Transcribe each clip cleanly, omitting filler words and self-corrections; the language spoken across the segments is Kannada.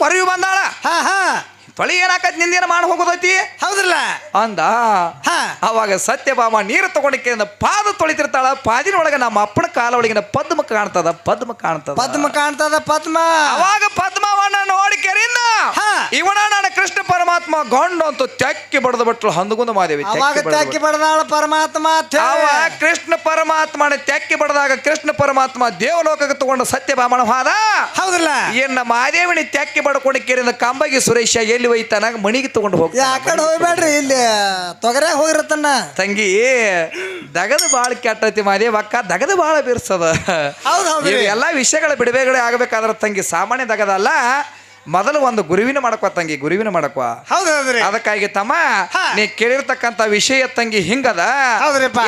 ಕೊರವಿ ಬಂದಾಳ ತೊಳಿ ಏನಾಕತ್ ನಿಂದೇನ ಮಾಡಿ ಹೋಗೋದೈತಿ ಹೌದ್ರಲ್ಲ ಅಂದ ಅವಾಗ ಸತ್ಯಭಾಮ ನೀರು ತಗೊಂಡಿಕ್ಕೆ ಪಾದ ತೊಳಿತಿರ್ತಾಳ ಪಾದಿನ ಒಳಗ ನಮ್ಮ ಅಪ್ಪನ ಕಾಲ ಒಳಗಿನ ಪದ್ಮ ಕಾಣ್ತದ ಪದ್ಮ ಅವಾಗ ಪದ್ಮವನ್ನ ನೋಡಿಕೆರಿಂದ ಇವನ ನಾನು ಕೃಷ್ಣ ಪರಮಾತ್ಮ ಗೊಂಡು ಅಂತೂ ತೆಕ್ಕಿ ಬಡದ ಬಿಟ್ಲು ಹಂದಗುಂದ ಮಾದೇವಿ ತೆಕ್ಕಿ ಬಡದಾಳ ಪರಮಾತ್ಮ ಕೃಷ್ಣ ಪರಮಾತ್ಮನ ತೆಕ್ಕಿ ಬಡದಾಗ ಕೃಷ್ಣ ಪರಮಾತ್ಮ ದೇವಲೋಕಕ್ಕೆ ತಗೊಂಡು ಸತ್ಯಭಾಮನ ಹಾದ ಹೌದ್ರಲ್ಲ ಇನ್ನ ಮಾದೇವಿನಿ ತೆಕ್ಕಿ ಬಡ್ಕೊಂಡಿಕೆರಿಂದ ಕಂಬಗಿ ಸುರೇಶ ಎಲ್ಲಿ ಒಯ್ತಾನ ಮಣಿಗೆ ತಗೊಂಡು ಹೋಗ್ತಾನ ಆ ಕಡೆ ಹೋಗ್ಬೇಡ್ರಿ ಇಲ್ಲಿ ತೊಗರೆ ಹೋಗಿರತ್ತನ್ನ ತಂಗಿ ದಗದ ಬಾಳ ಕೆಟ್ಟತಿ ಮಾದೇವ ಅಕ್ಕ ದಗದ ಬಾಳ ಬೀರ್ಸದ ಎಲ್ಲಾ ವಿಷಯಗಳ ಬಿಡುಗಡೆ ಆಗಬೇಕಾದ್ರ ತಂಗಿ ಸಾಮಾನ್ಯ ದಗದ ಅಲ್ಲ ಮೊದಲು ಒಂದು ಗುರುವಿನ ಮಾಡಕ್ವ ತಂಗಿ ಗುರುವಿನ ಮಾಡಕ್ವ ಅದಕ್ಕಾಗಿ ತಮ್ಮ ನೀ ಕೇಳಿರ್ತಕ್ಕಂತ ವಿಷಯ ತಂಗಿ ಹಿಂಗದ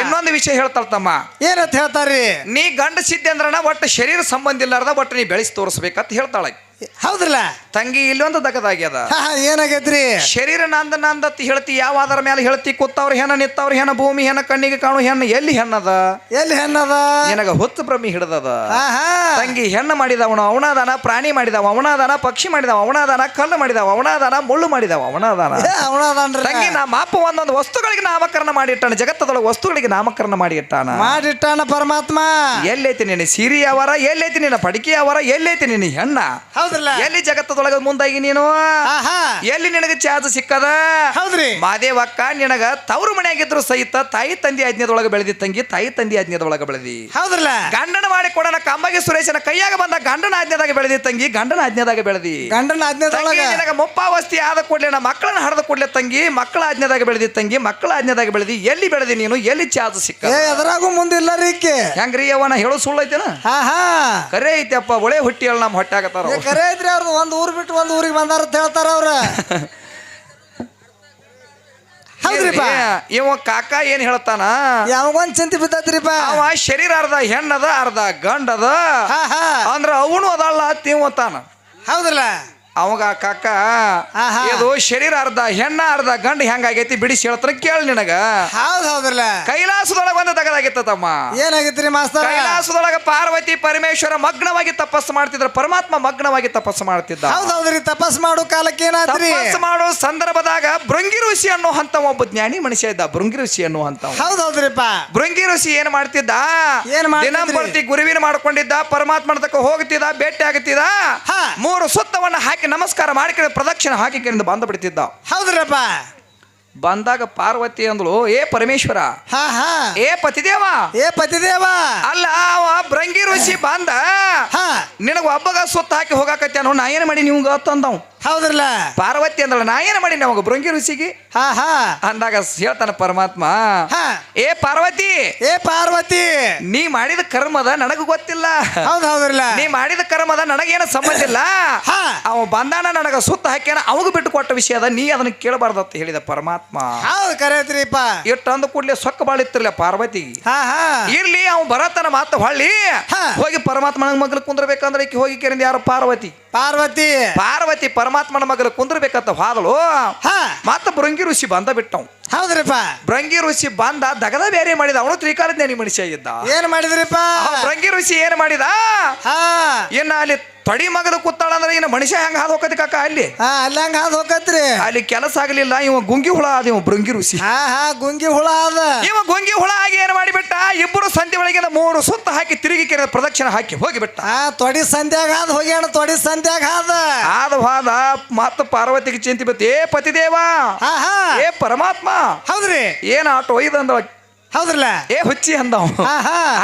ಇನ್ನೊಂದು ವಿಷಯ ಹೇಳ್ತಾಳ ತಮ್ಮ ಏನಂತ ಹೇಳ್ತಾರ್ರಿ ನೀ ಗಂಡ ಸಿದ್ಧ ಅಂದ್ರನ ಒಟ್ಟು ಶರೀರ ಸಂಬಂಧ ಇಲ್ಲಾರ್ದ ಒಟ್ಟು ನೀ ಬೆಳೆಸಿ ತೋರಿಸ್ಬೇಕಂತ ಹೇಳ್ತಾಳ ಹೌದ್ರಲ್ಲ ತಂಗಿ ಇಲ್ಲೊಂದು ದಗದಾಗ್ಯದ ಏನಾಗೈತ್ರಿ ಶರೀರ ನಂದತ್ ಹೇಳ್ತಿ ಯಾವ ಆಧಾರ ಮೇಲೆ ಹೇಳ್ತಿ ಕೂತವ್ರ ಹೆಣ ನಿತ್ತವ್ರ ಹೆಣ ಭೂಮಿ ಹೆಣ ಕಣ್ಣಿಗೆ ಕಾಣು ಹೆಣ್ಣು ಎಲ್ಲಿ ಹೆಣ್ಣದ ನಿನಗ ಹೊತ್ತು ಭ್ರಮಿ ಹಿಡ್ದದ ತಂಗಿ ಹೆಣ್ಣು ಮಾಡಿದವನು ಅವನಾದಾನ ಪ್ರಾಣಿ ಮಾಡಿದವ ಅವನಾದಾನ ಪಕ್ಷಿ ಮಾಡಿದವ ಅವನಾದಾನ ಕಲ್ಲು ಮಾಡಿದವ ಅವನಾದಾನ ಮುಳ್ಳು ಮಾಡಿದವ ಅವನಾದಾನ ತಂಗಿ ನಮ್ಮ ಅಪ್ಪ ಒಂದೊಂದು ವಸ್ತುಗಳಿಗೆ ನಾಮಕರಣ ಮಾಡಿಟ್ಟಾನ ಜಗತ್ತದೊಳಗೆ ವಸ್ತುಗಳಿಗೆ ನಾಮಕರಣ ಮಾಡಿಟ್ಟಾನ ಪರಮಾತ್ಮ ಎಲ್ಲೈತಿ ನಿನ್ನ ಸಿರಿ ಅವರ ಎಲ್ಲೈತಿ ನಿನ್ನ ಪಡಿಕೆ ಅವರ ಎಲ್ಲೈತಿ ನಿನ್ನ ಹೆಣ್ಣ ಎಲ್ಲಿ ಜಗತ್ತದೊಳಗ ಮುಂದಾಗಿ ನೀನು ಎಲ್ಲಿ ನಿನಗೆ ಚಾರ್ಜ್ ಸಿಕ್ಕದ ಹೌದ್ರಿ ಮಾದೇವಕ್ಕ ನಿನಗ ತವರು ಮನೆಯಾಗಿದ್ರು ಸಹಿತ ತಾಯಿ ತಂದೆ ಆಜ್ಞದೊಳಗ ಬೆಳೆದಿ ತಂಗಿ ತಾಯಿ ತಂದೆ ಆಜ್ಞದೊಳಗ ಬೆಳೆದಿ ಹೌದ್ರಲ್ಲ ಗಂಡನ ಮಾಡಿ ಕೊಡೋಣ ಕಂಬಗಿ ಸುರೇಶನ ಕೈಯಾಗ ಬಂದ ಗಂಡನ ಆಜ್ಞದಾಗ ಬೆಳೆದಿ ತಂಗಿ ಗಂಡನ ಆಜ್ಞದಾಗ ಬೆಳೆದಿ ಗಂಡನ ಆಜ್ಞದೊಳಗ ನಿನಗ ಮುಪ್ಪಾವಸ್ತಿ ಆದ ಕೂಡಲೇ ನಾ ಮಕ್ಕಳನ್ನ ಹಡದ ಕೂಡಲೇ ತಂಗಿ ಮಕ್ಕಳ ಆಜ್ಞದಾಗ ಬೆಳೆದಿ ತಂಗಿ ಮಕ್ಕಳ ಆಜ್ಞದಾಗ ಬೆಳೆದಿ ಎಲ್ಲಿ ಬೆಳೆದಿ ನೀನು ಎಲ್ಲಿ ಚಾರ್ಜ್ ಸಿಕ್ಕ ಎದರಾಗೂ ಮುಂದಿಲ್ಲ ರೀಕೆ ಹೆಂಗ್ರಿ ಅವನ ಹೇಳೋ ಸುಳ್ಳು ಐತೆನ ಕರೆ ಐತೆಪ್ಪ ಒಳ್ಳೆ ಹುಟ್ಟಿ ಹೇಳ ನಮ್ಮ ಹೊಟ್ಟೆ ಆಗತ್ತಾರ ಕರೆ ಐತ್ರಿ ಅವ್ರದ್ದು ಒಂದ್ ಊರ್ ಬಿಟ್ಟು ಒಂದ್ ಊರಿಗೆ ಬಂದಾರ ಅಂತ ಹೇಳ್ತಾರ ಅವ್ರ ಇವ ಕಾಕ ಏನ್ ಹೇಳ್ತಾನ ಯಾವಾಗೊಂದ್ ಚಿಂತೆ ಬಿದ್ದತ್ರಿಪ್ಪ ಅವ ಶರೀರ ಅರ್ಧ ಹೆಣ್ಣದ ಅರ್ಧ ಗಂಡದ ಅಂದ್ರ ಅವನು ಅದಲ್ಲ ತಿಂತಾನ ಹೌದಲ್ಲ ಅವಾಗ ಕಾಕ ಇದು ಶರೀರ ಅರ್ಧ ಹೆಣ್ಣ ಅರ್ಧ ಗಂಡ ಹೆಂಗಾಗೈತಿ ಬಿಡಿಸಿ ಹೇಳ್ತಾರ ಕೇಳ ನಿನಗ ಹೌದಲ್ಲ ಕೈಲಾಸದೊಳಗ ಒಂದು ತಗದಾಗಿತ್ತ ತಮ್ಮ ಏನಾಗಿತ್ರಿ ಮಾಸ್ತರ್ ಕೈಲಾಸದೊಳಗ ಪಾರ್ವತಿ ಪರಮೇಶ್ವರ ಮಗ್ನವಾಗಿ ತಪಸ್ಸು ಮಾಡ್ತಿದ್ರ ಪರಮಾತ್ಮ ಮಗ್ನವಾಗಿ ತಪಸ್ಸು ಮಾಡ್ತಿದ್ದ ಹೌದೌದ್ರಿ ತಪಸ್ಸು ಮಾಡೋ ಕಾಲಕ್ಕೆ ಏನಾದ್ರಿ ತಪಸ್ಸು ಮಾಡೋ ಸಂದರ್ಭದಾಗ ಭೃಂಗಿ ಋಷಿ ಅನ್ನೋ ಅಂತ ಒಬ್ಬ ಜ್ಞಾನಿ ಮನುಷ್ಯ ಇದ್ದ ಭೃಂಗಿ ಋಷಿ ಅನ್ನೋ ಅಂತ ಹೌದೌದ್ರಿಪ್ಪ ಭೃಂಗಿ ಋಷಿ ಏನ್ ಮಾಡ್ತಿದ್ದ ದಿನಂಪ್ರತಿ ಗುರುವಿನ ಮಾಡ್ಕೊಂಡಿದ್ದ ಪರಮಾತ್ಮನ ತಕ್ಕ ಹೋಗ್ತಿದ್ದ ಭೇಟಿ ಆಗತ್ತಿದ್ದ 3 ಸುತ್ತವನ್ನ ಹಾಕಿ ನಮಸ್ಕಾರ ಮಾಡಿಕೊಂಡು ಪ್ರದಕ್ಷಿಣೆ ಹಾಕಿಕೊಂಡು ಬಂದ ಬಿಡ್ತಿದ್ದ ಹೌದ್ರಪ್ಪ ಬಂದಾಗ ಪಾರ್ವತಿ ಅಂದ್ಳು ಏ ಪರಮೇಶ್ವರ ಏ ಪತಿದೇವ ಅಲ್ಲ ಅವ ಭೃಂಗಿ ಋಷಿ ಬಂದ ನಿನಗ ಒಬ್ಬಗ ಸುತ್ತ ಹಾಕಿ ಹೋಗಾಕತ್ಯಾನು ನಾ ಏನ್ ಮಾಡಿ ನೀವು ಅಂತಂದವ್ ಹೌದ್ರಲ್ಲ ಪಾರ್ವತಿ ಅಂದಳ ನಾ ಏನ್ ಮಾಡಿ ಅವಾಗ ಭೃಂಗಿ ಋಷಿಗೆ ಅಂದಾಗ ಹೇಳ್ತಾನ ಪರಮಾತ್ಮ ಏ ಪಾರ್ವತಿ ನೀ ಮಾಡಿದ ಕರ್ಮದ ನನಗ ಗೊತ್ತಿಲ್ಲ ಹೌದೌದ್ರಲ್ಲ ನೀ ಮಾಡಿದ ಕರ್ಮದ ನನಗೇನ ಸಂಬಂಧ ಇಲ್ಲ ಅವ ಬಂದಾನ ನನಗ ಸುತ್ತ ಹಾಕ್ಯಾನ ಅವಾಗ ಬಿಟ್ಟು ಕೊಟ್ಟ ವಿಷಯದ ನೀ ಅದನ್ನ ಕೇಳಬಾರ್ದು ಅಂತ ಹೇಳಿದ ಪರಮಾತ್ಮ ಹೌದು ಕರೆಯತ್ರಿಪ್ಪ ಎಷ್ಟು ಅಂದ ಕೂಡ್ಲೆ ಸೊಕ್ಕ ಬಾಳಿತ್ತಿರ್ಲ ಪಾರ್ವತಿ ಇರ್ಲಿ ಅವ್ ಬರತನ ಮಾತ ಹೊಳ್ಳಿ ಹೋಗಿ ಪರಮಾತ್ಮನ ಮಗಲು ಕುಂದ್ರಬೇಕಂದ್ರೆ ಈಕಿ ಹೋಗಿ ಕೇಳಿದ ಯಾರು ಪಾರ್ವತಿ ಪರಮಾತ್ಮನ ಮಗಲು ಕುಂದ್ರಬೇಕಂತ ಹಾದಳು ಮತ್ತ ಭೃಂಗಿ ಋಷಿ ಬಂದ ಬಿಟ್ಟವ್ ಹೌದ್ರಿಪ್ಪ ಭೃಂಗಿ ಋಷಿ ಬಂದ ದಗದ ಬೇರೆ ಮಾಡಿದ ಅವನು ತ್ರಿಕಾಲಜ್ಞಾನಿ ಮನುಷ್ಯ ಇದ್ದ ಏನ್ ಮಾಡಿದ್ರಿಪ್ಪ ಭೃಂಗಿ ಋಷಿ ಏನ್ ಮಾಡಿದ ಇನ್ನ ಅಲ್ಲಿ ತೊಡಿ ಮಗಲು ಕೂತಾಳ ಅಂದ್ರೆ ಇನ್ನು ಮನುಷ್ಯ ಹೆಂಗ ಹಾದು ಹೋಗತಿ ಕಾಕ ಅಲ್ಲಿ ಹಂಗ ಹಾದು ಹೋಗತ್ರಿ ಅಲ್ಲಿ ಕೆಲಸ ಆಗ್ಲಿಲ್ಲ ಇವ ಗುಂಗಿ ಹುಳ ಆದ ಇವ ಭೃಂಗಿ ಋಷಿ ಗುಂಗಿ ಹುಳ ಆದ ಇವ ಗುಂಗಿ ಹುಳ ಆಗಿ ಏನ್ ಮಾಡಿಬಿಟ್ಟ ಇಬ್ಬರು ಸಂಧಿ ಒಳಗೆ 3 ಸುತ್ತ ಹಾಕಿ ತಿರುಗಿ ಪ್ರದಕ್ಷಿಣೆ ಹಾಕಿ ಹೋಗಿಬಿಟ್ಟ ತೊಡಿ ಸಂಧ್ಯಾಗ ಹಾದ ಹೋಗ್ಯಾಣ ತೊಡಿ ಸಂಧ್ಯಾಗ ಹಾದ ಮತ್ತ ಪಾರ್ವತಿಗೆ ಚಿಂತೆ ಬತ್ತಿ ಏ ಪತಿದೇವ ಏ ಪರಮಾತ್ಮ ಹೌದ್ರಿ ಏನ್ ಆಟ ಒಯ್ದಂದ ಹೌದ್ರಲ್ಲ ಏ ಹುಚ್ಚಿ ಅಂದವ್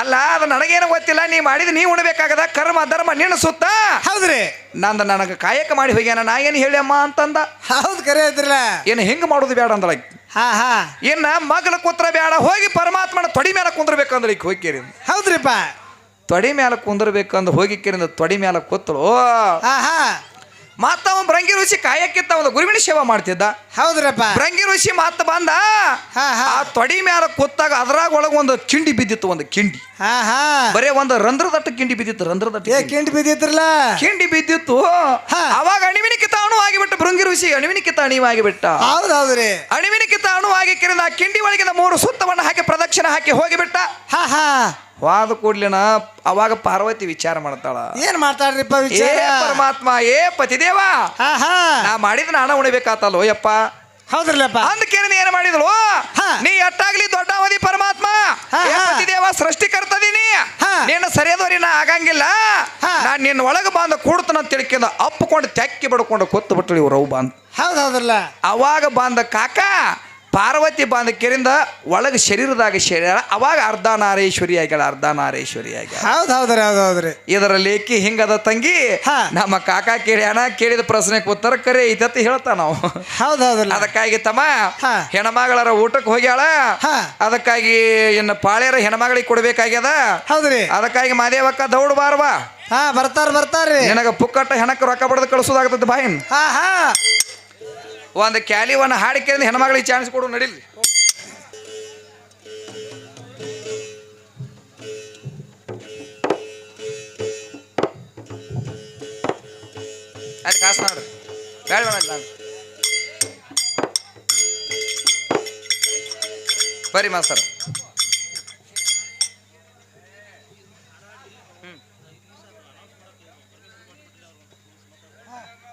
ಅಲ್ಲ ಅದು ನನಗೇನು ಗೊತ್ತಿಲ್ಲ ನೀ ಮಾಡಿದ ನೀ ಉಣಬೇಕಾಗದ ಕರ್ಮ ಧರ್ಮ ನಿನ್ನ ಸುತ್ತ ಹೌದ್ರಿ ನನಗ ಕಾಯಕ ಮಾಡಿ ಹೋಗ್ಯಾನ ನಾ ಏನ್ ಹೇಳಿಯಮ್ಮ ಅಂತಂದ ಹೌದ್ ಕರೆ ಐತ್ರಲ್ಲ ಏನು ಹಿಂಗ ಮಾಡುದು ಬೇಡ ಅಂದಳ ಇನ್ನ ಮಗಲ ಕೂತ್ರ ಬೇಡ ಹೋಗಿ ಪರಮಾತ್ಮನ ತೊಡಿ ಮೇಲೆ ಕುಂದ್ರಬೇಕಂದ್ರೆ ಈಗ ಹೋಗಿ ಹೌದ್ರಿಪ್ಪ ತೊಡಿ ಮೇಲೆ ಕುಂದ್ರಬೇಕಂದ್ರೆ ಹೋಗಿ ಕೇರಿಂದ ತೊಡಿ ಮೇಲೆ ಕೂತಳು ಮತ್ತ ಅವ ಭೃಂಗಿ ಋಷಿ ಕಾಯಕ್ಕಿತ್ತ ಒಂದು ಗುರುವಿನ ಸೇವಾ ಮಾಡ್ತಿದ್ದ ಹೌದ್ರಪ್ಪ ಭೃಂಗಿ ಋಷಿ ಮತ್ತ ಬಂದ ಆ ತೊಡಿ ಮ್ಯಾಲ ಕೂತಾಗ ಅದ್ರಾಗ ಒಳಗ ಒಂದು ಕಿಂಡಿ ಬಿದ್ದಿತ್ತು ಒಂದು ಕಿಂಡಿ ಬರೇ ಒಂದು ರಂಧ್ರದಟ್ಟ ಕಿಂಡಿ ಬಿದ್ದಿತ್ತು ಕಿಂಡಿ ಬಿದ್ದಿತ್ರಲ್ಲ ಕಿಂಡಿ ಬಿದ್ದಿತ್ತು ಅವಾಗ ಅಣಿವಿನಿಕಿತ ಅಣು ಆಗಿಬಿಟ್ಟ ಭೃಂಗಿ ಋಷಿ ಅಣಿವಿನಿಕಿತ ಅಣಿವಾಗಿಬಿಟ್ಟ ಹೌದೌದ್ರಿ ಅಣಿವಿನಿಕಿತ ಅಣು ಆಗಿ ಕಿರಿಂದ ಆ ಕಿಂಡಿ ಒಳಗಿನ 3 ಸುತ್ತವನ್ನ ಹಾಕಿ ಪ್ರದಕ್ಷಿಣೆ ಹಾಕಿ ಹೋಗಿಬಿಟ್ಟ ವಾದ ಕೂಡ್ಲಿನ ಅವಾಗ ಪಾರ್ವತಿ ವಿಚಾರ ಮಾಡ್ತಾಳ. ಏನ್ ಮಾತಾಡ್ರಿಪ್ಪ ಏ ವಿಚಾರ? ಪರಮಾತ್ಮ, ಏ ಪತಿದೇವ, ನಾ ಮಾಡಿದ ನಾನ ಉಣಿಬೇಕಾತಲ್ಲೋ ಯಪ್ಪ. ಹೌದ್ರಲ್ಲಪ್ಪ. ಅಂದಕೇನ ಏನ್ ಮಾಡಿದ್ಳು? ನೀ ಎಟ್ಟಾಗ್ಲಿ ದೊಡ್ಡವದಿ ಪರಮಾತ್ಮ, ಏ ಪತಿದೇವ ಸೃಷ್ಟಿಕರ್ತದೀನಿ, ನೀನು ಸರಿಯಾದವ್ರಿ ನಾ ಆಗಂಗಿಲ್ಲ, ನಾನ್ ನಿನ್ನ ಒಳಗ ಬಂದ ಕೂಡ್ತನ ತಿಳ್ಕಿಂದ ಅಪ್ಪಕೊಂಡು ತೆಕ್ಕಿ ಬಡ್ಕೊಂಡು ಕೊತ್ತು ಬಿಟ್ರು ಇವ್ರು ಅವು ಬಂದ್. ಹೌದೌದ್ರಲ್ಲ. ಅವಾಗ ಬಂದ ಕಾಕ ಪಾರ್ವತಿ ಬಂದ ಕೆರಿಂದ ಒಳಗ ಶರೀರದಾಗ ಶರೀರ ಅವಾಗ ಅರ್ಧನಾರೇಶ್ವರಿ ಆಗ್ಯಾಳ, ಅರ್ಧನಾರೇಶ್ವರಿ ಆಗ್ಯಾಳ. ಹೌದೌದ್ರಿ. ಇದರ ಲೇಖಿ ಹಿಂಗದ ತಂಗಿ. ನಮ್ಮ ಕಾಕ ಕೇಳ್ಯಾಣ, ಕೇಳಿದ ಪ್ರಶ್ನೆಗೆ ಉತ್ತರ ಕರೆ ಐತತಿ ಹೇಳ್ತಾ ನಾವು. ಹೌದೌದ್ರಲ್ಲ. ಅದಕ್ಕಾಗಿ ತಮ್ಮ ಹೆಣ್ಮಗಳರ ಊಟಕ್ಕೆ ಹೋಗ್ಯಾಳ, ಅದಕ್ಕಾಗಿ ಇನ್ನು ಪಾಳ್ಯರ ಹೆಣ್ಮಗಳಿಗೆ ಕೊಡ್ಬೇಕಾಗ್ಯದ. ಹೌದ್ರಿ. ಅದಕ್ಕಾಗಿ ಮಾದೇವಕ್ಕ ದೌಡ್ ಬಾರ್ವಾ. ಬರ್ತಾರ್ರಿ. ನಿನಗ ಪುಕ್ಕಟ್ಟ ಹೆಣಕ್ಕೆ ರೊಕ್ಕ ಬಡ್ದು ಕಳಿಸೋದಾಗ್ತದೆ ಬಾಯಿನ್. ಒಂದು ಕ್ಯಾಲಿವನ್ನ ಹಾಡಿಕೆ ಹೆಣ್ಮಗಳಿಗೆ ಚಾನ್ಸ್ ಕೊಡು ನಡಿಲಿ. ಆಯ್ತು ಕಾಸು ನೋಡ್ರಿ, ಬೇಡ ನಾನು ಬರ್ರಿ ಮಾಸ್ತರ್.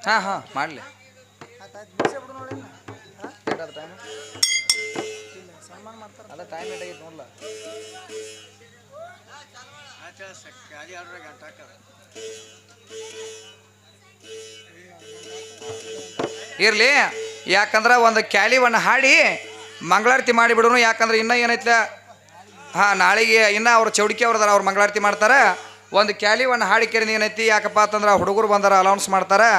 ಹಾಂ ಮಾಡಲಿ. ಅದ ಟೈಮ್ ಏಟಾಗಿತ್ತು ನೋಡ್ಲ. ಇರ್ಲಿ, ಯಾಕಂದ್ರೆ ಒಂದು ಕ್ಯಾಲಿವನ್ನು ಹಾಡಿ ಮಂಗಳಾರತಿ ಮಾಡಿಬಿಡೋನು. ಯಾಕಂದ್ರೆ ಇನ್ನೂ ಏನೈತ್ಲ, ನಾಳೆಗೆ ಇನ್ನೂ ಅವ್ರ ಚೌಡಿಕೆ ಅವ್ರದಾರ, ಅವ್ರು ಮಂಗಳಾರತಿ ಮಾಡ್ತಾರೆ. ಒಂದು ಕ್ಯಾಲಿವನ್ನು ಹಾಡಿ ಕೇಳಿದ ಏನೈತಿ, ಯಾಕಪ್ಪ ಅಂತಂದ್ರೆ ಹುಡುಗರು ಬಂದಾರ, ಅಲೌನ್ಸ್ ಮಾಡ್ತಾರೆ.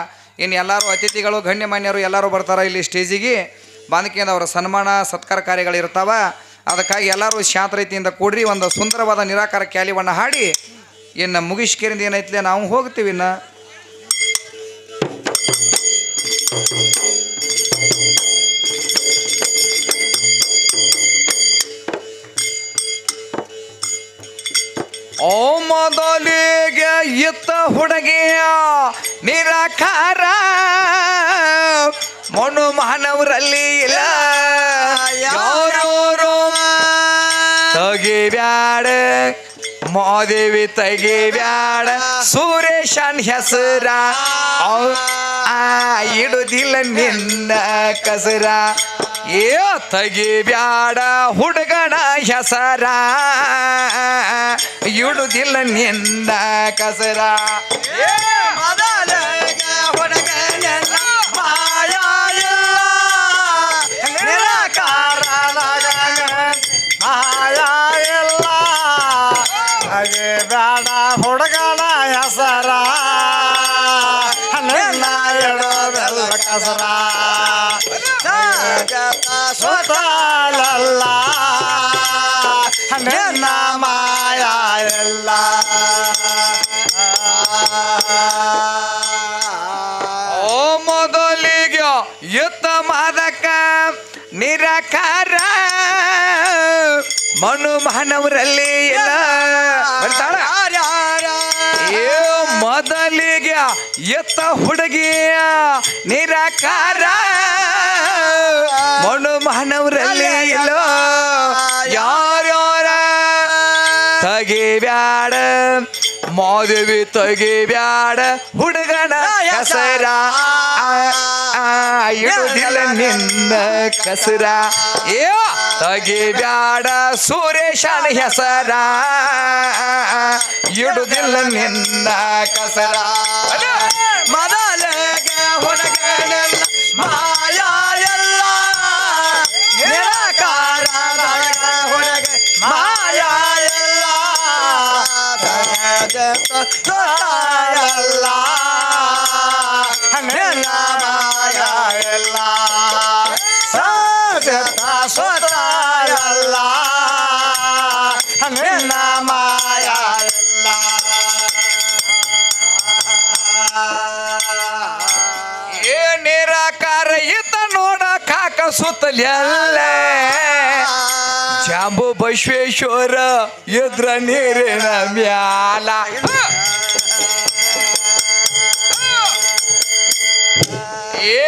ಇನ್ನು ಎಲ್ಲರೂ ಅತಿಥಿಗಳು ಗಣ್ಯಮಾನ್ಯರು ಎಲ್ಲರೂ ಬರ್ತಾರೆ ಇಲ್ಲಿ ಸ್ಟೇಜಿಗೆ. ಬಾಂಧಕಿಯಿಂದ ಅವರ ಸನ್ಮಾನ ಸತ್ಕಾರ ಕಾರ್ಯಗಳು ಇರ್ತಾವ. ಅದಕ್ಕಾಗಿ ಎಲ್ಲರೂ ಶಾಂತ ರೀತಿಯಿಂದ ಕೂಡ್ರಿ, ಒಂದು ಸುಂದರವಾದ ನಿರಾಕಾರ ಕ್ಯಾಲಿವನ್ನು ಹಾಡಿ ಇನ್ನು ಮುಗಿಸ್ಕೇರಿಂದ ಏನೈತ್ಲೆ ನಾವು ಹೋಗ್ತೀವಿ. ಇನ್ನು ಓ ಮೊದಲಿಗೆ ಇತ್ತ ಹುಡುಗಿಯ ನಿರಾಕಾರ ಮನು ಮಾನವರಲ್ಲಿ ಇಲ್ಲ, ಯಾರೋ ತಗಿಬ್ಯಾಡ ಮಾದೇವಿ ತಗಿಬ್ಯಾಡ ಸುರೇಶನ್ ಹೆಸರ ಇಡುದಿಲ್ಲ ನಿನ್ನ ಕಸರ. ಏ ತಗಿಬ್ಯಾಡ ಹುಡುಗನ ಹೆಸರ ಇಡುದಿಲ್ಲ ನಿನ್ನ ಕಸರ. ಬೇಡ ಹುಡುಗನ ಹೆಸರ ನಿನ್ನ ಇಡೋದೆಲ್ಲ ಕಸರ. ಸ್ವತಲ್ಲ ನಿನ್ನ ಮಾಯ ಎಲ್ಲ. ಓ ಮೊದಲಿಗೆ ಯುದ್ಧ ಮಾದಕ ನಿರಾಕಾರ ಮನು ಮಾನವರಲ್ಲಿ ಇಲ್ಲ. ಮೊದಲಿಗೆ ಎತ್ತ ಹುಡುಗಿಯ ನಿರಾಕಾರ ಮನು ಮಾನವರಲ್ಲಿ ಇಲ್ಲ, ಯಾರ್ಯಾರ ತಗಿಬ್ಯಾಡ ಮಾದೇವಿ ತಗಿಬ್ಯಾಡ ಹುಡುಗನ ಹೆಸರ ಇಡುದಿಲ್ಲ ನಿನ್ನ ಕಸರ. ಏ ತಗಿಬ್ಯಾಡ ಸುರೇಶನ ಹೆಸರ ಇಡುದಿಲ್ಲ ನಿನ್ನ ಕಸರ. ಮೊದಲಿಗೆ ಹುಡುಗನೆಲ್ಲ ಮಾಯ ಎಲ್ಲ ನಿರಾಕಾರ ಹುಡುಗ ಮಾಯ ಎಲ್ಲ ಎಲ್ಲ ನಿನ್ನ ಮಾಯ ಎಲ್ಲ ಸ್ವತ ಎಲ್ಲ ನಿನ್ನ ಮಾಯ ಎಲ್ಲ. ಏ ನಿರಾಕಾರ ಇತ್ತ ನೋಡ ಕಾಕ ಸುತ್ತಲೆಲ್ಲ ಜಾಂಬು ಬಸವೇಶ್ವರ ಎದ್ರ ನೀರಿನ ಮ್ಯಾಲ. ಏ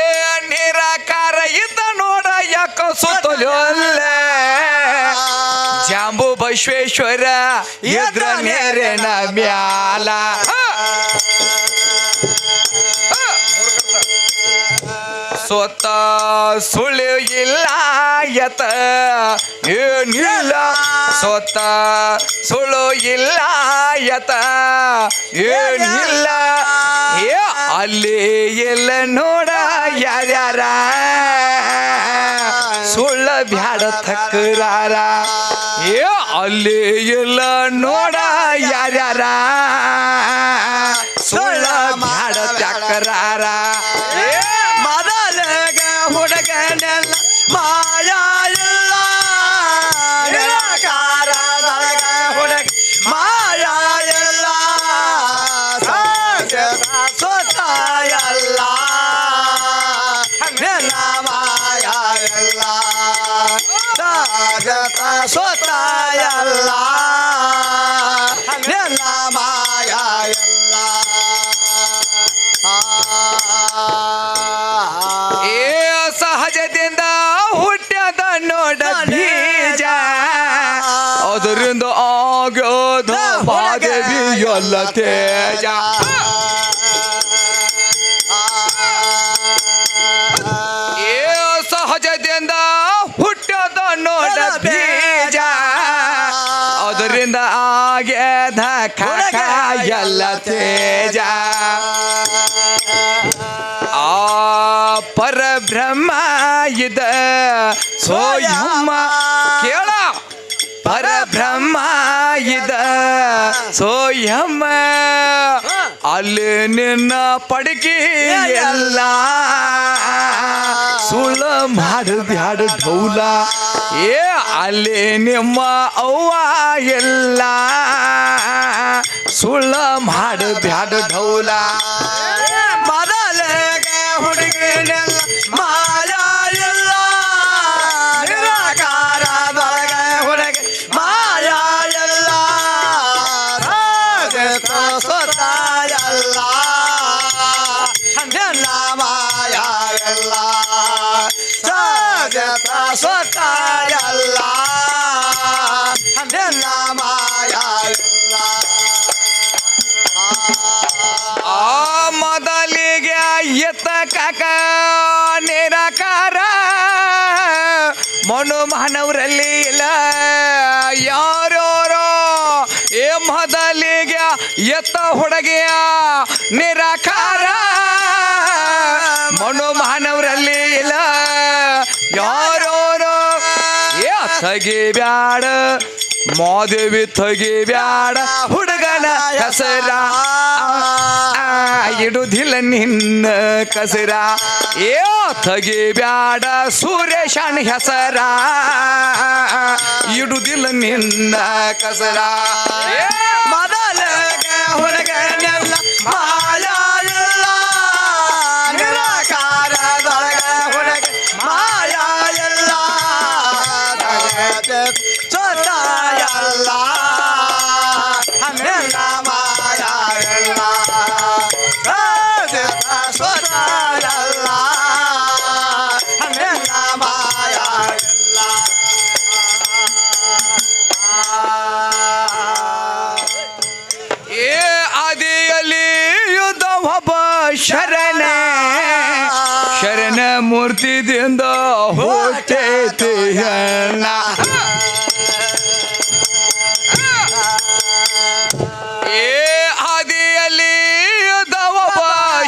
ನಿರಾಕಾರ ಇತ್ತ ನೋಡ ಯಾಕ ಸುತ್ತಲೆಲ್ಲ ಜಾಂಬು ಬಸವೇಶ್ವರ ಎದ್ರ ನೇರನ ಮ್ಯಾಲ ಸ್ವತ ಸುಳ್ಳು ಇಲ್ಲ ಯತ ಏನಿಲ್ಲ ಸ್ವತ ಸುಳ್ಳು ಇಲ್ಲ ಯತ ಏನಿಲ್ಲ ಅಲ್ಲಿ ಎಲ್ಲ ನೋಡ ಯಾರ್ಯಾರ ಸುಳ್ಳ ಬ್ಯಾಡ ತಕರಾರ ಅಲ್ಲಿ ಎಲ್ಲ ನೋಡ ಯಾರ್ಯಾರ ಸುಳ್ಳ ಬ್ಯಾಡ ತಕರಾರ ಮೊದಲಾಗ ಹುಡುಗನೆಲ್ಲ ಮಾಯಾ ಇಲ್ಲ ನಿರಾಕಾರದೊಳಗ ಹುಡುಗ ಮಾಯಾ ಇಲ್ಲ ಸ್ವತ ಎಲ್ಲ ನಿನ್ನ ಮಾಯಾ ಇಲ್ಲ ಸ್ವತ ಎಲ್ಲ ನಿನ್ನ ಮಾಯಾ ಇಲ್ಲ ಸಹಜದಿಂದ ಹುಟ್ಟ್ಯದ ನೋಡ ಬೀಜ ಅದರಿಂದ ಆಗ್ಯೋದ ಮಾದೇವಿ ಎಲ್ಲ ತೇಜ ಸಹಜದಿಂದ ಹುಟ್ಟ್ಯದ ನೋಡ ಬೀಜ ಅದರಿಂದ ಆಗ್ಯದ ಕಾಕ ಎಲ್ಲ ತೇಜ ಪರಬ್ರಹ್ಮ ಇದ ಸೋಯಮ್ಮ ಕೇಳ ಪರಬ್ರಹ್ಮ ಇದ ಸೋಯಮ್ಮ ಅಲ್ಲಿ ನಿನ್ನ ಪಡಕಿ ಎಲ್ಲ ಸುಳ್ಳ ಮಾಡು ಬ್ಯಾಡ ಢೌಲ ಅಲ್ಲಿ ನಿಮ್ಮ ಅವ್ವ ಎಲ್ಲ ಸುಳ್ಳ ಮಾಡು ಬ್ಯಾಡ ಢೌಲ ಹುಡುಗಿನೆಲ್ಲ ಮಾಯಾ ಇಲ್ಲ ನಿರಾಕಾರದೊಳಗ ಹುಡುಗ ಮಾಯಾ ಇಲ್ಲ ಸ್ವತ ಎಲ್ಲ ನಿನ್ನ ಮಾಯಾ ಇಲ್ಲ ಸ್ವತ ಎಲ್ಲ ನಿನ್ನ ಮಾಯಾ ಇಲ್ಲ ಮೊದಲಿಗೆ ಎತ್ತ ಕಾಕ ನಿರಾಕಾರ ಮನು ಮಾನವರಲ್ಲಿ ಇಲ್ಲ ಯಾರೋರೋ ಮೊದಲಿಗೆ ಎತ್ತ ಹುಡುಗಿಯ ನಿರಾಕಾರ ಮನು ಮಾನವರಲ್ಲಿ ಇಲ್ಲ ಯಾರೋರೋ ತಗಿ ಬ್ಯಾಡ ಮಾದೇವಿ ತಗಿ ಬ್ಯಾಡ ಹುಡುಗನ ಹೆಸರ ಇಡುದಿಲ್ಲ ನಿನ್ನ ಕಸರ ತಗಿ ಬ್ಯಾಡ ಸುರೇಶನ ಹೆಸರ ಇಡುದಿಲ್ಲ ನಿನ್ನ ಕಸರ ಮೊದಲಿಗೆ ಹುಡುಗನೆಲ್ಲ ಮಾಯಾ ಇಲ್ಲ ನಿರಾಕಾರದೊಳಗ ಹುಡುಗ ಮಾಯಾ ಇಲ್ಲ ಸ್ವತ ಎಲ್ಲ ನಿನ್ನ ಮಾಯಾ ಇಲ್ಲ ಸ್ವತ ಎಲ್ಲ ನಿನ್ನ ಮಾಯಾ ಇಲ್ಲ ಆದಿಯಲ್ಲಿ ಯುದ್ಧ ಒಬ್ಬ ಶರಣ ಶರಣ ಮೂರ್ತಿದಿಂದ ಹುಟ್ಟೈತಿ ಹೆಣ್ಣ ಆದಿಯಲ್ಲಿ ಯುದ್ಧ ಒಬ್ಬ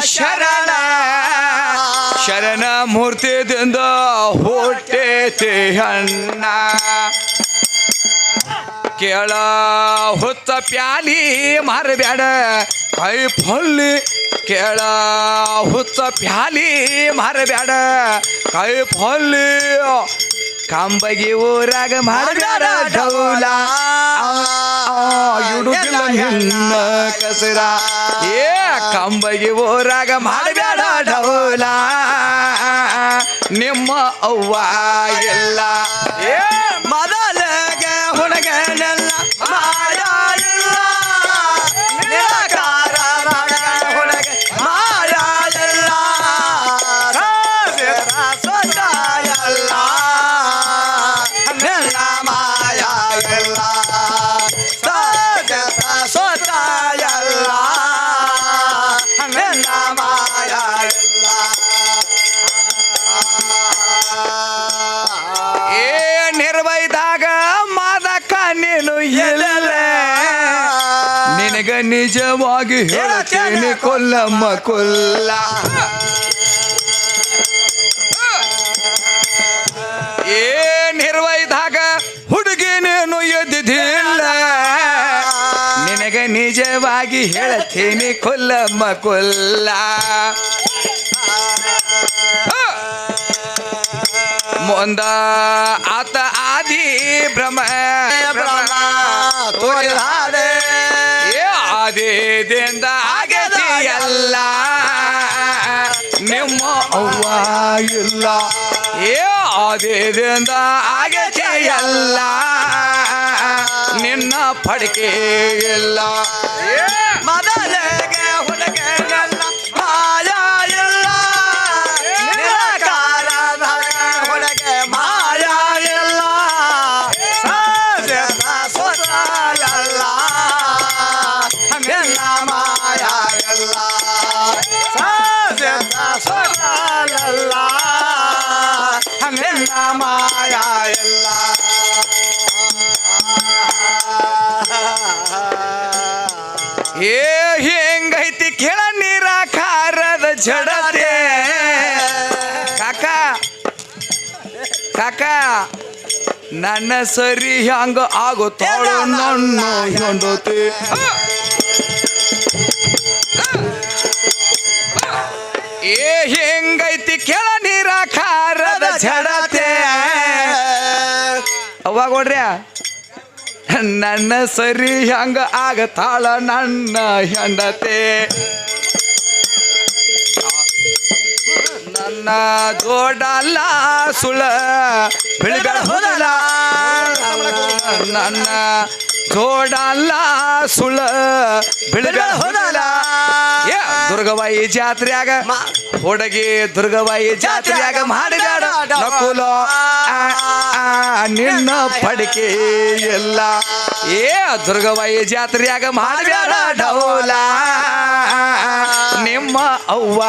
ಶರಣ ಶರಣ ಮೂರ್ತಿದಿಂದ ಹುಟ್ಟೈತಿ ಹೆಣ್ಣ ಕೇಳ ಹುತ್ತ ಪ್ಯಾಲಿ ಮಾರಬ್ಯಾಡ ಕೈ ಫೊಲ್ಲಿ ಕೇಳ ಹುತ್ತ ಪ್ಯಾಲಿ ಮಾರಬ್ಯಾಡ ಕೈ ಫೊಲ್ಲಿ ಕಂಬಗಿ ಊರಾಗ ಮಾಡಬ್ಯಾಡ ಢೌಲ ಇಡುದಿಲ್ಲ ನಿನ್ನ ಕಸರ ಕಂಬಗಿ ಊರಾಗ ಮಾಡಬ್ಯಾಡ ಢೌಲ ನಿಮ್ಮ ಅವ್ವ ಎಲ್ಲ ಮೊದಲಿಗೆ ಹುಡುಗನೆಲ್ಲ ಮಾಯಾ ಇಲ್ಲ ನಿರಾಕಾರದೊಳಗ ಹುಡುಗ ಮಾಯಾ ಇಲ್ಲ ಸ್ವತ ಎಲ್ಲ ನಿನ್ನ ಮಾಯಾ ಇಲ್ಲ ನಿಜವಾಗಿ ಹೇಳ್ತೀನಿ ಕೊಲ್ಲಮ್ಮ ಕೊಲ್ಲ. ಏನ್ ನಿರ್ವೈದಾಗ ಹುಡುಗಿನೇನು ಎದ್ದಿದ್ದಿಲ್ಲ, ನಿನಗೆ ನಿಜವಾಗಿ ಹೇಳ್ತೀನಿ ಕೊಲ್ಲಮ್ಮ ಕೊಲ್ಲ. ಮುಂದ ಆತ ಆದಿ ಭ್ರಮ ತೋರಿದಾರೆ ಆದಿದಿಂದ ಆಗತಿ ಎಲ್ಲ, ನಿಮ್ಮ ಅವ್ವ ಇಲ್ಲ. ಆದಿದಿಂದ ಆಗತಿ ಎಲ್ಲ, ನಿನ್ನ ಪಡಿಕೆ ಇಲ್ಲ. ಮೊದಲಿಗೆ ಹುಡುಗನೆಲ್ಲ ಮಾಯ ಇಲ್ಲ, ನಿರಾಕಾರದ ಹುಡುಗೆ ಮಾಯ ಇಲ್ಲ. ಸಹಜದ ಸ್ವತ ಎಲ್ಲ ನಿನ್ನ ಮಾಯ ಇಲ್ಲ, ಸಹಜದ ಸ್ವತ ಎಲ್ಲ ನಿನ್ನ ಮಾಯ ಇಲ್ಲ. ಏ ಹೆಂಗೈತಿ ಕೆಳ ನಿರಾಕಾರದ ಜಡತೆ. ಕಾಕ ಕಾಕ ನನ್ನ ಸರಿ ಹಂಗ ಆಗುತ್ತಾಳು ನನ್ನ ಹೆಂಡತಿ. ಏ ಹೆಂಗೈತಿ ಕೆಳ ನಿರಾಕಾರದ ಜಡತೆ. ಅವಾಗ ನೋಡ್ರಿ ನನ್ನ ಸರಿ ಹಂಗ ಆಗತಾಳ ನನ್ನ ಹೆಂಡತೆ. ನನ್ನ ಜೋಡಲ್ಲ ಸುಳ ಬೆಳಗಳ ಹೋದಲ್ಲ, ನನ್ನ ಜೋಡಲ್ಲ ಸುಳ ಬೆಳಗಳ ಹೋದಲ್ಲ. ದುರ್ಗವಾಯಿ ಜಾತ್ರೆಯಾಗ ಹುಡುಗಿ ದುರ್ಗವಾಯಿ ಜಾತ್ರೆಯಾಗ ಮಾಡಿದಾಡ ನಕುಲ ನಿನ್ನ ಪಡಿಕೆ ಎಲ್ಲ. ದುರ್ಗವಾಯಿ ಜಾತ್ರೆಯಾಗ ಮಾಡಿದಾಡ ಡೌಲ, ನಿಮ್ಮ ಅವ್ವ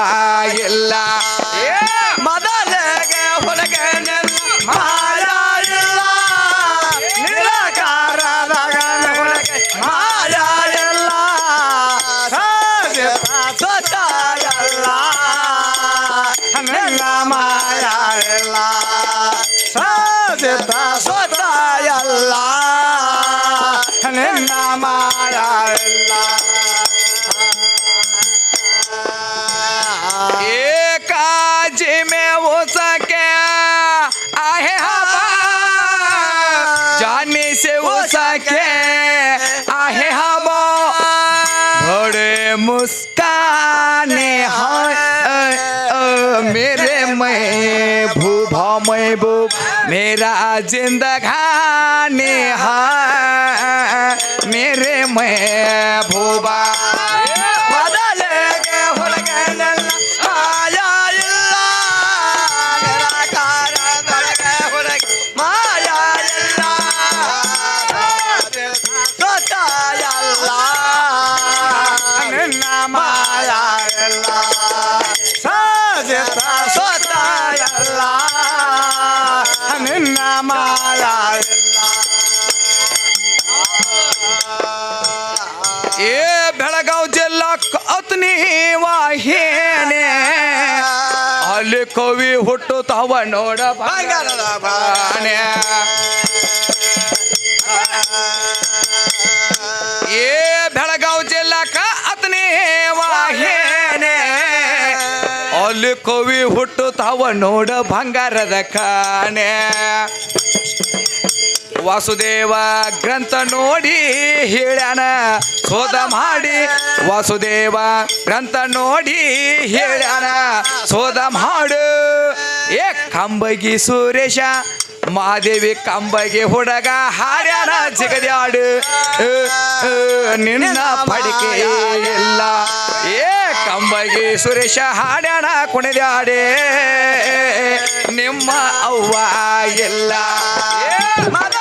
ಎಲ್ಲ. ಮೊದಲಿಗೆ ಹುಡುಗನೆಲ್ಲ ಮಾಯ ಇಲ್ಲ, ನಿರಾಕಾರದ ಹುಡುಗೆ ಮಾಯ ಇಲ್ಲ. ಸಹಜದ ಸ್ವತ ಎಲ್ಲ ನಿನ್ನ ಮಾಯ ಇಲ್ಲ, ಸಹಜದ ಸ್ವತ ಎಲ್ಲ ನಿನ್ನ ಮಾಯ ಇಲ್ಲ. काजी में वो सके आहे हवा, जाने से वो सके आहे हवा. बड़े मुस्काने मेरे महबूबा महबूब मेरा जिंदगानी है मेरे महबूबा. ಮೊದಲಿಗೆ ಹುಡುಗನೆಲ್ಲ ಮಾಯ ಇಲ್ಲ, ನಿರಾಕಾರದೊಳಗೆ ಹುಡುಗಿ ಮಾಯ ಇಲ್ಲ. ಸ್ವತ ಎಲ್ಲ ನಿನ್ನ ಮಾಯ ಇಲ್ಲ, ಸಹಜದ ಸ್ವತ ಎಲ್ಲ ನಿನ್ನ ಮಾಯ ಇಲ್ಲ. ಏ ಬೆಳಗಾವ್ ಜಿಲ್ಲಾ ಅತ್ನಿ ವಾಹಿನಿ ಅಲ್ಲಿ ಕವಿ ಹುಟ್ಟುತ್ತಾವ ನೋಡ ಬಂಗಾರದ ಬಾಣೆ. ಏ ಬೆಳಗಾವ್ ಜಿಲ್ಲಾಕ ಅತ್ನಿ ವಾಹಿನಿ ಅಲ್ಲಿ ಕವಿ ಹುಟ್ಟುತ್ತಾವ ನೋಡ ಬಂಗಾರದ ಕಾಣೆ. ವಾಸುದೇವ ಗ್ರಂಥ ನೋಡಿ ಹೇಳ್ಯಾನ ಶೋಧ ಮಾಡಿ, ವಾಸುದೇವ ಗ್ರಂಥ ನೋಡಿ ಹೇಳ್ಯಾನ ಶೋಧ ಮಾಡು. ಏ ಕಂಬಗಿ ಸುರೇಶ ಮಹಾದೇವಿ ಕಂಬಗಿ ಹುಡುಗ ಹಾಡ್ಯಾನ ಜಿಗದ್ಯಾಡು, ನಿನ್ನ ಪಡಿಕೆ ಇಲ್ಲ. ಏ ಕಂಬಗಿ ಸುರೇಶ ಹಾಡ್ಯಾನ ಕುಣಿದ್ಯಾಡೆ, ನಿಮ್ಮ ಅವ್ವ ಇಲ್ಲ. ಮದ